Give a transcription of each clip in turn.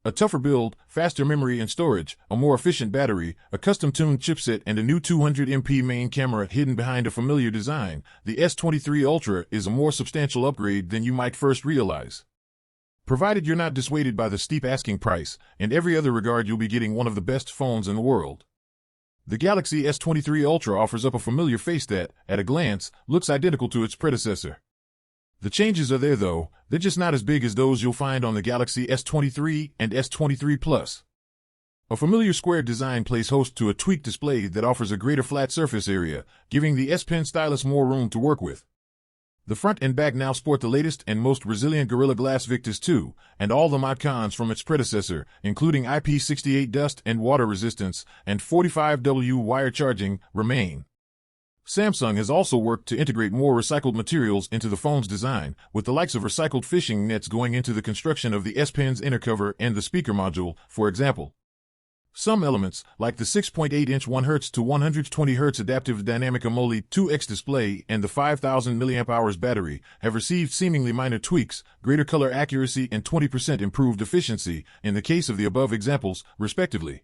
A tougher build, faster memory and storage, a more efficient battery, a custom-tuned chipset, and a new 200MP main camera hidden behind a familiar design, the S23 Ultra is a more substantial upgrade than you might first realize. Provided you're not dissuaded by the steep asking price, in every other regard you'll be getting one of the best phones in the world. The Galaxy S23 Ultra offers up a familiar face that, at a glance, looks identical to its predecessor. The changes are there though, they're just not as big as those you'll find on the Galaxy S23 and S23 Plus. A familiar square design plays host to a tweaked display that offers a greater flat surface area, giving the S Pen stylus more room to work with. The front and back now sport the latest and most resilient Gorilla Glass Victus 2, and all the mod cons from its predecessor, including IP68 dust and water resistance, and 45W wire charging, remain. Samsung has also worked to integrate more recycled materials into the phone's design, with the likes of recycled fishing nets going into the construction of the S Pen's inner cover and the speaker module, for example. Some elements, like the 6.8-inch 1Hz to 120Hz adaptive dynamic AMOLED 2X display and the 5000 mAh battery, have received seemingly minor tweaks, greater color accuracy and 20% improved efficiency, in the case of the above examples, respectively.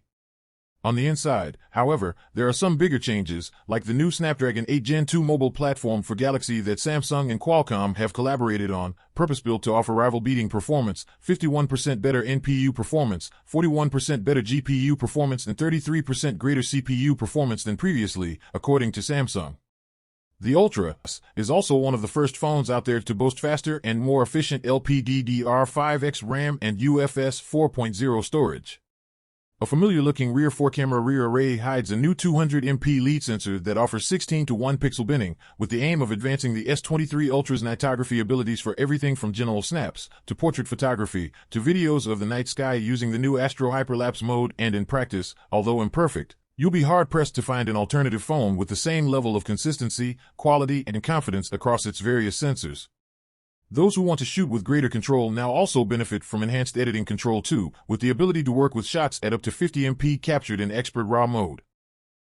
On the inside, however, there are some bigger changes, like the new Snapdragon 8 Gen 2 mobile platform for Galaxy that Samsung and Qualcomm have collaborated on, purpose-built to offer rival-beating performance, 51% better NPU performance, 41% better GPU performance, and 33% greater CPU performance than previously, according to Samsung. The Ultra is also one of the first phones out there to boast faster and more efficient LPDDR5X RAM and UFS 4.0 storage. A familiar-looking rear 4-camera rear array hides a new 200MP lead sensor that offers 16:1 pixel binning, with the aim of advancing the S23 Ultra's nightography abilities for everything from general snaps, to portrait photography, to videos of the night sky using the new Astro Hyperlapse mode, and in practice, although imperfect, you'll be hard-pressed to find an alternative phone with the same level of consistency, quality, and confidence across its various sensors. Those who want to shoot with greater control now also benefit from enhanced editing control too, with the ability to work with shots at up to 50MP captured in expert RAW mode.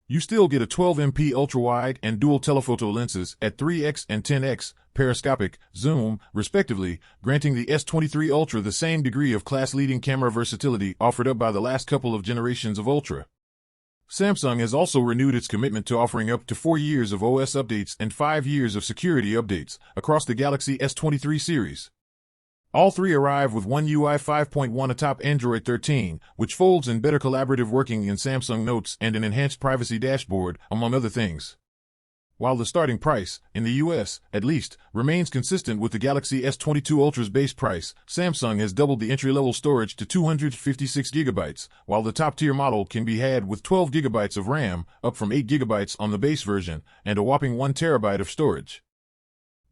You still get a 12MP ultra-wide and dual telephoto lenses at 3x and 10x periscopic zoom, respectively, granting the S23 Ultra the same degree of class-leading camera versatility offered up by the last couple of generations of Ultra. Samsung has also renewed its commitment to offering up to 4 years of OS updates and 5 years of security updates across the Galaxy S23 series. All three arrive with One UI 5.1 atop Android 13, which folds in better collaborative working in Samsung Notes and an enhanced privacy dashboard, among other things. While the starting price, in the US, at least, remains consistent with the Galaxy S22 Ultra's base price, Samsung has doubled the entry-level storage to 256GB, while the top-tier model can be had with 12GB of RAM, up from 8GB on the base version, and a whopping 1TB of storage.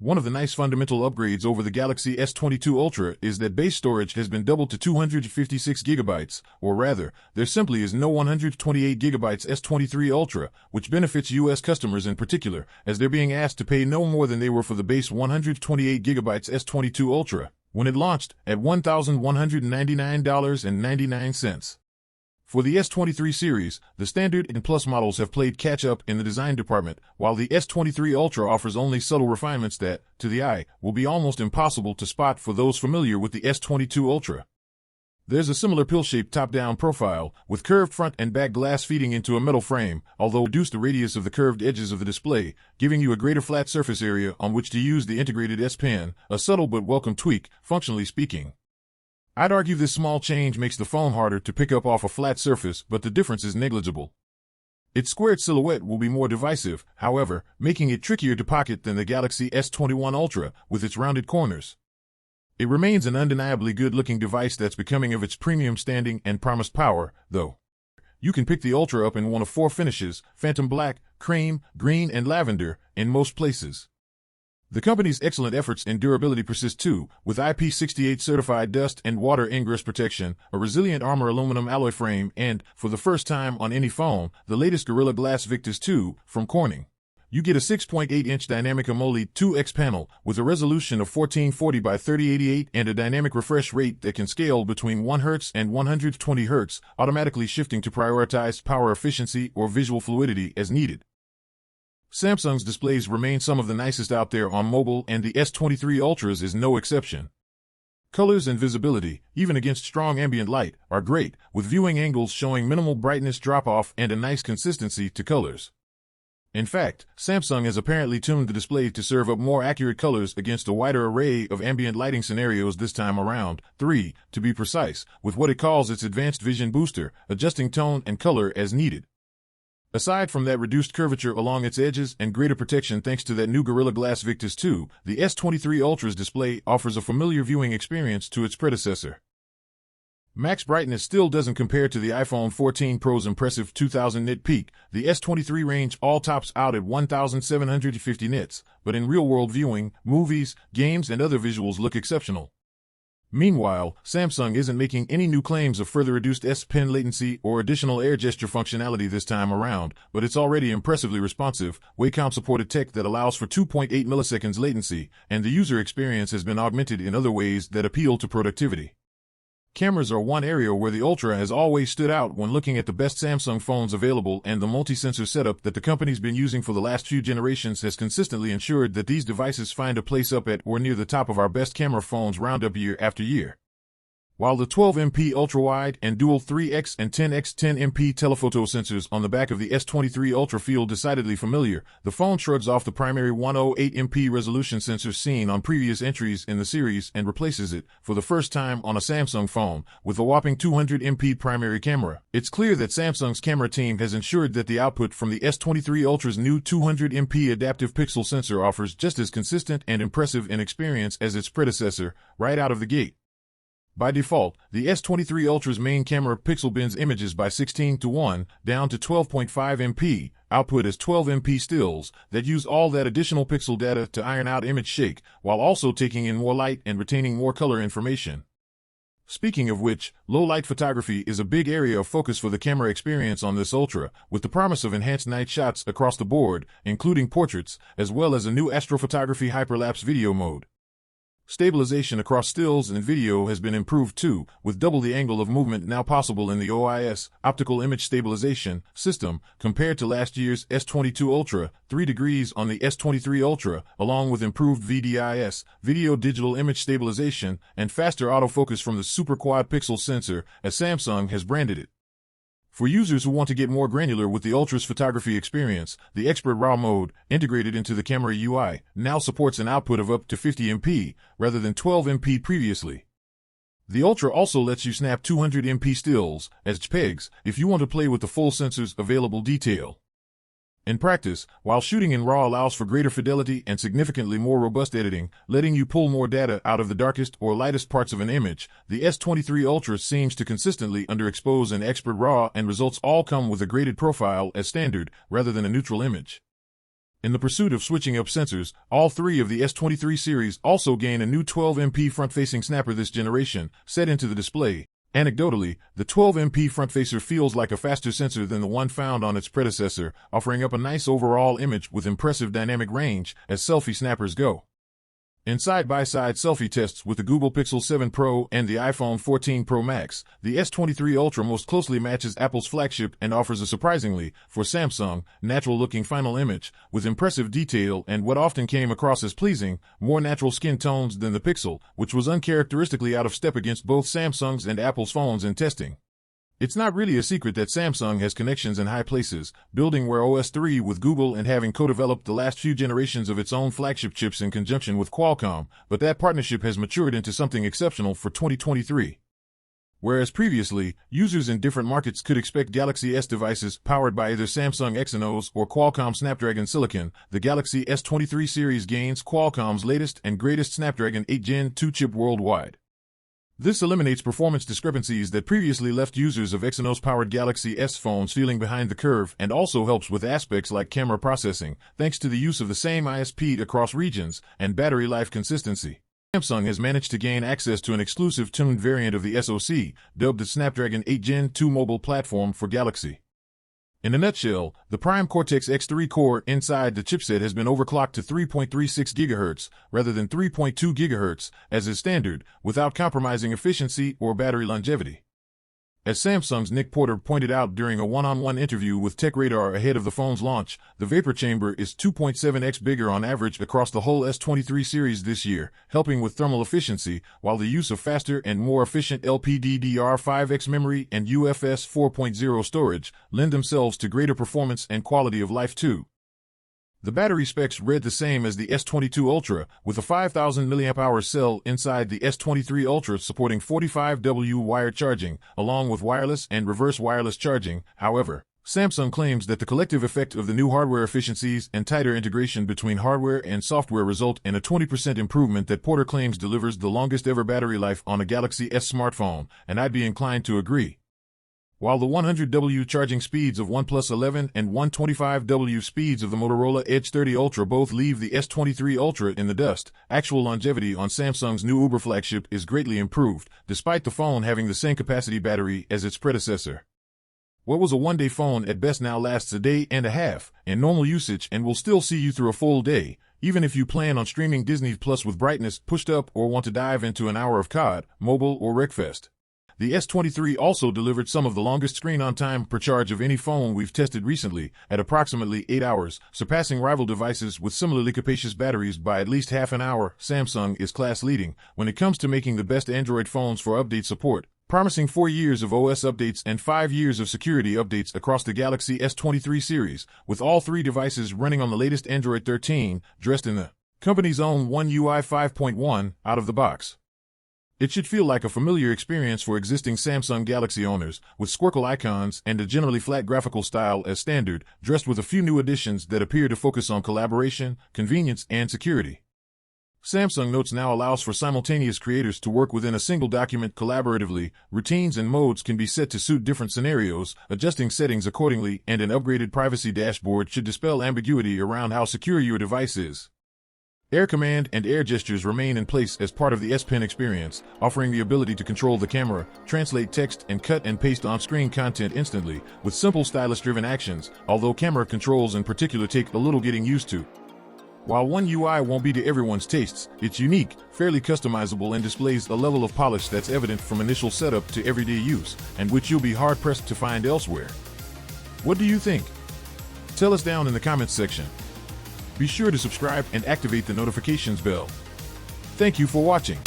One of the nice fundamental upgrades over the Galaxy S22 Ultra is that base storage has been doubled to 256GB, or rather, there simply is no 128GB S23 Ultra, which benefits US customers in particular, as they're being asked to pay no more than they were for the base 128GB S22 Ultra, when it launched at $1,199.99. For the S23 series, the Standard and Plus models have played catch-up in the design department, while the S23 Ultra offers only subtle refinements that, to the eye, will be almost impossible to spot for those familiar with the S22 Ultra. There's a similar pill-shaped top-down profile, with curved front and back glass feeding into a metal frame, although reduce the radius of the curved edges of the display, giving you a greater flat surface area on which to use the integrated S Pen, a subtle but welcome tweak, functionally speaking. I'd argue this small change makes the phone harder to pick up off a flat surface, but the difference is negligible. Its squared silhouette will be more divisive, however, making it trickier to pocket than the Galaxy S21 Ultra, with its rounded corners. It remains an undeniably good-looking device that's becoming of its premium standing and promised power, though. You can pick the Ultra up in one of 4 finishes, Phantom Black, Cream, Green, and Lavender, in most places. The company's excellent efforts in durability persist too, with IP68 certified dust and water ingress protection, a resilient armor aluminum alloy frame, and, for the first time on any phone, the latest Gorilla Glass Victus 2 from Corning. You get a 6.8-inch dynamic AMOLED 2X panel with a resolution of 1440 by 3088 and a dynamic refresh rate that can scale between 1 Hz and 120 Hz, automatically shifting to prioritize power efficiency or visual fluidity as needed. Samsung's displays remain some of the nicest out there on mobile, and the S23 Ultra's is no exception. Colors and visibility, even against strong ambient light, are great, with viewing angles showing minimal brightness drop-off and a nice consistency to colors. In fact, Samsung has apparently tuned the display to serve up more accurate colors against a wider array of ambient lighting scenarios this time around, 3, to be precise, with what it calls its Advanced Vision Booster, adjusting tone and color as needed. Aside from that reduced curvature along its edges and greater protection thanks to that new Gorilla Glass Victus 2, the S23 Ultra's display offers a familiar viewing experience to its predecessor. Max brightness still doesn't compare to the iPhone 14 Pro's impressive 2000 nit peak. The S23 range all tops out at 1750 nits, but in real-world viewing, movies, games, and other visuals look exceptional. Meanwhile, Samsung isn't making any new claims of further reduced S Pen latency or additional air gesture functionality this time around, but it's already impressively responsive, Wacom-supported tech that allows for 2.8 milliseconds latency, and the user experience has been augmented in other ways that appeal to productivity. Cameras are one area where the Ultra has always stood out when looking at the best Samsung phones available, and the multi-sensor setup that the company's been using for the last few generations has consistently ensured that these devices find a place up at or near the top of our best camera phones roundup year after year. While the 12MP ultra-wide and dual 3x and 10x 10MP telephoto sensors on the back of the S23 Ultra feel decidedly familiar, the phone shrugs off the primary 108MP resolution sensor seen on previous entries in the series and replaces it, for the first time on a Samsung phone, with a whopping 200MP primary camera. It's clear that Samsung's camera team has ensured that the output from the S23 Ultra's new 200MP adaptive pixel sensor offers just as consistent and impressive an experience as its predecessor, right out of the gate. By default, the S23 Ultra's main camera pixel bins images by 16:1, down to 12.5 MP, output as 12 MP stills that use all that additional pixel data to iron out image shake, while also taking in more light and retaining more color information. Speaking of which, low-light photography is a big area of focus for the camera experience on this Ultra, with the promise of enhanced night shots across the board, including portraits, as well as a new astrophotography hyperlapse video mode. Stabilization across stills and video has been improved too, with double the angle of movement now possible in the OIS, optical image stabilization, system, compared to last year's S22 Ultra, 3 degrees on the S23 Ultra, along with improved VDIS, video digital image stabilization, and faster autofocus from the Super Quad Pixel sensor, as Samsung has branded it. For users who want to get more granular with the Ultra's photography experience, the Expert RAW mode, integrated into the camera UI, now supports an output of up to 50 MP, rather than 12 MP previously. The Ultra also lets you snap 200 MP stills, as JPEGs, if you want to play with the full sensor's available detail. In practice, while shooting in RAW allows for greater fidelity and significantly more robust editing, letting you pull more data out of the darkest or lightest parts of an image, the S23 Ultra seems to consistently underexpose an Expert RAW, and results all come with a graded profile as standard, rather than a neutral image. In the pursuit of switching up sensors, all three of the S23 series also gain a new 12MP front-facing snapper this generation, set into the display. Anecdotally, the 12MP front-facer feels like a faster sensor than the one found on its predecessor, offering up a nice overall image with impressive dynamic range as selfie snappers go. In side-by-side selfie tests with the Google Pixel 7 Pro and the iPhone 14 Pro Max, the S23 Ultra most closely matches Apple's flagship and offers a surprisingly, for Samsung, natural-looking final image, with impressive detail and what often came across as pleasing, more natural skin tones than the Pixel, which was uncharacteristically out of step against both Samsung's and Apple's phones in testing. It's not really a secret that Samsung has connections in high places, building Wear OS 3 with Google and having co-developed the last few generations of its own flagship chips in conjunction with Qualcomm, but that partnership has matured into something exceptional for 2023. Whereas previously, users in different markets could expect Galaxy S devices powered by either Samsung Exynos or Qualcomm Snapdragon Silicon, the Galaxy S23 series gains Qualcomm's latest and greatest Snapdragon 8 Gen 2 chip worldwide. This eliminates performance discrepancies that previously left users of Exynos-powered Galaxy S phones feeling behind the curve, and also helps with aspects like camera processing, thanks to the use of the same ISP across regions, and battery life consistency. Samsung has managed to gain access to an exclusive tuned variant of the SoC, dubbed the Snapdragon 8 Gen 2 mobile platform for Galaxy. In a nutshell, the Prime Cortex X3 core inside the chipset has been overclocked to 3.36 GHz rather than 3.2 GHz, as is standard, without compromising efficiency or battery longevity. As Samsung's Nick Porter pointed out during a one-on-one interview with TechRadar ahead of the phone's launch, the vapor chamber is 2.7x bigger on average across the whole S23 series this year, helping with thermal efficiency, while the use of faster and more efficient LPDDR5X memory and UFS 4.0 storage lend themselves to greater performance and quality of life too. The battery specs read the same as the S22 Ultra, with a 5000 mAh cell inside the S23 Ultra supporting 45W wired charging, along with wireless and reverse wireless charging. However, Samsung claims that the collective effect of the new hardware efficiencies and tighter integration between hardware and software result in a 20% improvement that Porter claims delivers the longest ever battery life on a Galaxy S smartphone, and I'd be inclined to agree. While the 100W charging speeds of OnePlus 11 and 125W speeds of the Motorola Edge 30 Ultra both leave the S23 Ultra in the dust, actual longevity on Samsung's new Uber flagship is greatly improved, despite the phone having the same capacity battery as its predecessor. What was a one-day phone at best now lasts a day and a half in normal usage and will still see you through a full day, even if you plan on streaming Disney Plus with brightness pushed up or want to dive into an hour of COD, mobile, or Wreckfest. The S23 also delivered some of the longest screen-on time per charge of any phone we've tested recently, at approximately 8 hours, surpassing rival devices with similarly capacious batteries by at least half an hour. Samsung is class-leading when it comes to making the best Android phones for update support, promising 4 years of OS updates and 5 years of security updates across the Galaxy S23 series, with all 3 devices running on the latest Android 13, dressed in the company's own One UI 5.1 out of the box. It should feel like a familiar experience for existing Samsung Galaxy owners, with squircle icons and a generally flat graphical style as standard, dressed with a few new additions that appear to focus on collaboration, convenience, and security. Samsung Notes now allows for simultaneous creators to work within a single document collaboratively. Routines and modes can be set to suit different scenarios, adjusting settings accordingly, and an upgraded privacy dashboard should dispel ambiguity around how secure your device is. Air Command and Air Gestures remain in place as part of the S Pen experience, offering the ability to control the camera, translate text, and cut and paste on-screen content instantly, with simple stylus-driven actions, although camera controls in particular take a little getting used to. While One UI won't be to everyone's tastes, it's unique, fairly customizable, and displays a level of polish that's evident from initial setup to everyday use, and which you'll be hard-pressed to find elsewhere. What do you think? Tell us down in the comments section. Be sure to subscribe and activate the notifications bell. Thank you for watching.